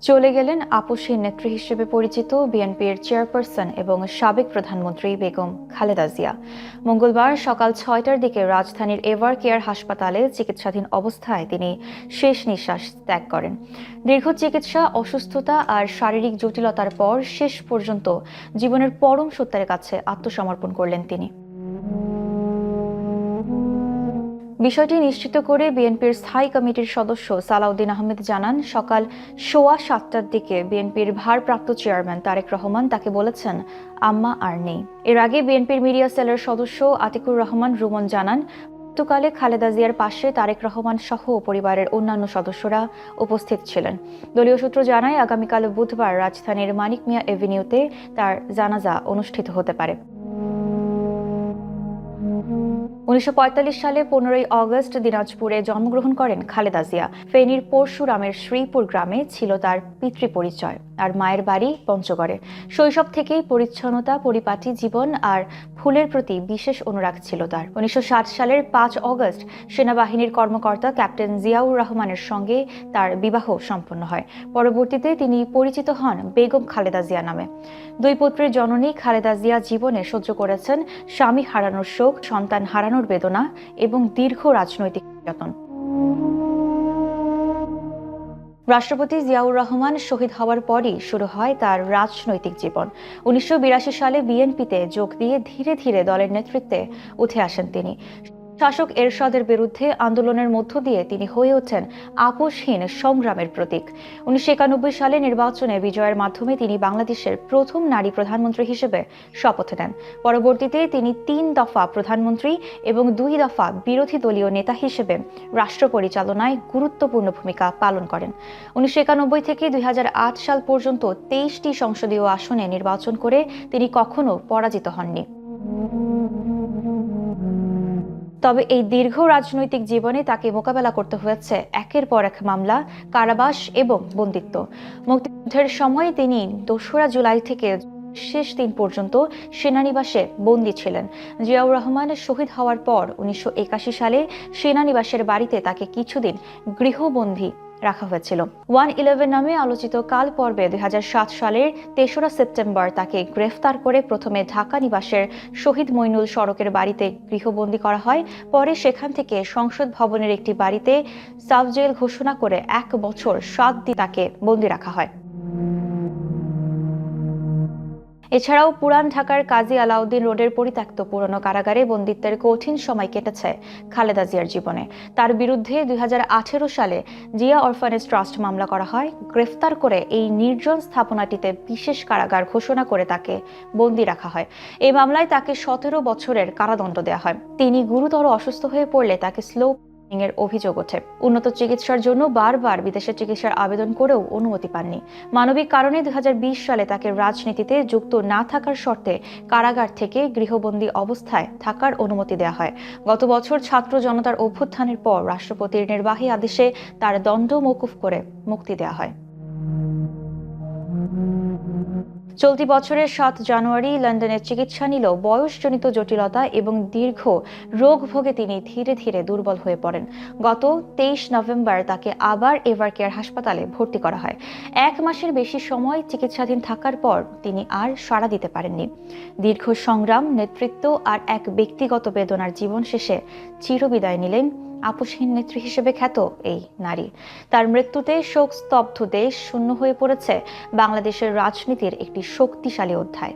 চলে গেলেন আপসহীন নেত্রী হিসেবে পরিচিত বিএনপির চেয়ারপারসন এবং সাবেক প্রধানমন্ত্রী বেগম খালেদা জিয়া। মঙ্গলবার সকাল ৬টার দিকে রাজধানীর এভার কেয়ার হাসপাতালে চিকিৎসাধীন অবস্থায় তিনি শেষ নিঃশ্বাস ত্যাগ করেন। দীর্ঘ চিকিৎসা, অসুস্থতা আর শারীরিক জটিলতার পর শেষ পর্যন্ত জীবনের পরম সত্যার কাছে আত্মসমর্পণ করলেন তিনি। বিষয়টি নিশ্চিত করে বিএনপির স্থায়ী কমিটির সদস্য সালাউদ্দিন আহমেদ জানান, সকাল ৭:15টার দিকে বিএনপির ভারপ্রাপ্ত চেয়ারম্যান তারেক রহমান তাকে বলেছেন আম্মা আর নেই। এর আগে বিএনপির মিডিয়া সেলের সদস্য আতিকুর রহমান রুমন জানান, মৃত্যুকালে খালেদা জিয়ার পাশে তারেক রহমান সহ পরিবারের অন্যান্য সদস্যরা উপস্থিত ছিলেন। দলীয় সূত্র জানায়, আগামীকাল বুধবার রাজধানীর মানিক মিয়া এভিনিউতে তার জানাজা অনুষ্ঠিত হতে পারে। ১৯৪৫ সালে ১৫ই অগস্ট দিনাজপুরে জন্মগ্রহণ করেন খালেদা জিয়া। ফেনীর পরশুরামের শ্রীপুর গ্রামে ছিল তার পিতৃপরিচয়, আর মায়ের বাড়ি পঞ্চগড়ে। শৈশব থেকেই পরিচ্ছন্নতা, পরিপাটি জীবন আর ফুলের প্রতি বিশেষ অনুরাগ ছিল তার। ১৯৬০ সালের ৫ অগস্ট সেনাবাহিনীর কর্মকর্তা ক্যাপ্টেন জিয়াউর রহমানের সঙ্গে তার বিবাহ সম্পন্ন হয়। পরবর্তীতে তিনি পরিচিত হন বেগম খালেদা জিয়া নামে। দুই পুত্রের জননী খালেদা জিয়া জীবনে সহ্য করেছেন স্বামী হারানোর শোক, সন্তান হারানোর বেদনা এবং দীর্ঘ রাজনৈতিক নির্যাতন। রাষ্ট্রপতি জিয়াউর রহমান শহীদ হওয়ার পরই শুরু হয় তার রাজনৈতিক জীবন। ১৯৮২ সালে বিএনপিতে যোগ দিয়ে ধীরে ধীরে দলের নেতৃত্বে উঠে আসেন তিনি। শাসক এরশাদের বিরুদ্ধে আন্দোলনের মধ্য দিয়ে তিনি হয়ে ওঠেন আপোষহীন সংগ্রামের প্রতীক। ১৯৯১ সালে নির্বাচনে বিজয়ের মাধ্যমে তিনি বাংলাদেশের প্রথম নারী প্রধানমন্ত্রী হিসেবে শপথ নেন। পরবর্তীতে তিনি ৩ দফা প্রধানমন্ত্রী এবং ২ দফা বিরোধী দলীয় নেতা হিসেবে রাষ্ট্র পরিচালনায় গুরুত্বপূর্ণ ভূমিকা পালন করেন। ১৯৯১ থেকে ২০০৮ সাল পর্যন্ত ২৩টি সংসদীয় আসনে নির্বাচন করে তিনি কখনো পরাজিত হননি। তবে এই দীর্ঘ রাজনৈতিক জীবনে তাকে মোকাবেলা করতে হয়েছে একের পর এক মামলা, কারাবাস এবং বন্দিত্ব। মুক্তিযুদ্ধের সময় তিনি ২রা জুলাই থেকে শেষ দিন পর্যন্ত সেনানিবাসে বন্দী ছিলেন। জিয়াউর রহমান শহীদ হওয়ার পর ১৯৮১ সালে সেনানিবাসের বাড়িতে তাকে কিছুদিন গৃহবন্দী রাখা হয়েছিল। 111 নামে আলোচিত কাল পর্বে ২০০৭ সালের ৩রা সেপ্টেম্বর তাকে গ্রেফতার করে প্রথমে ঢাকা নিবাসের শহীদ মইনুল সড়কের বাড়িতে গৃহবন্দী করা হয়। পরে সেখান থেকে সংসদ ভবনের একটি বাড়িতে সাব জেল ঘোষণা করে ১ বছর ৭ দিন তাকে বন্দী রাখা হয়। এছাড়াও পুরান ঢাকার কাজী আলাউদ্দিন রোডের পরিত্যক্ত পুরনো কারাগারে বন্দিত্বের কঠিন সময় কেটেছে খালেদা জিয়ার জীবনে। তার বিরুদ্ধে ২০১৮ সালে জিয়া অরফানেজ ট্রাস্ট মামলা করা হয়। গ্রেফতার করে এই নির্জন স্থাপনাটিতে বিশেষ কারাগার ঘোষণা করে তাকে বন্দী রাখা হয়। এই মামলায় তাকে ১৭ বছরের কারাদণ্ড দেওয়া হয়। তিনি গুরুতর অসুস্থ হয়ে পড়লে তাকে স্লো এর অভিযোগ ওঠে। উন্নত চিকিৎসার জন্য বারবার বিদেশে চিকিৎসার আবেদন করেও অনুমতি পাননি। মানবিক কারণে ২০২০ সালে তাকে রাজনীতিতে যুক্ত না থাকার শর্তে কারাগার থেকে গৃহবন্দী অবস্থায় থাকার অনুমতি দেওয়া হয়। গত বছর ছাত্র জনতার অভ্যুত্থানের পর রাষ্ট্রপতির নির্বাহী আদেশে তার দণ্ড মওকুফ করে মুক্তি দেওয়া হয়। চলতি বছরের ৭ জানুয়ারি লন্ডনে চিকিৎসা নিলেও বয়সজনিত জটিলতা এবং দীর্ঘ রোগ ভোগে তিনি ধীরে ধীরে দুর্বল হয়ে পড়েন। গত ২৩ নভেম্বর তাকে আবার এভার কেয়ার হাসপাতালে ভর্তি করা হয়। ১ মাসের বেশি সময় চিকিৎসাধীন থাকার পর তিনি আর সাড়া দিতে পারেননি। দীর্ঘ সংগ্রাম, নেতৃত্ব আর এক ব্যক্তিগত বেদনার জীবন শেষে চিরবিদায় নিলেন আপোষহীন নেত্রী হিসেবে খ্যাত এই নারী। তার মৃত্যুতে শোক স্তব্ধ দেশ, শূন্য হয়ে পড়েছে বাংলাদেশের রাজনীতির একটি শক্তিশালী অধ্যায়।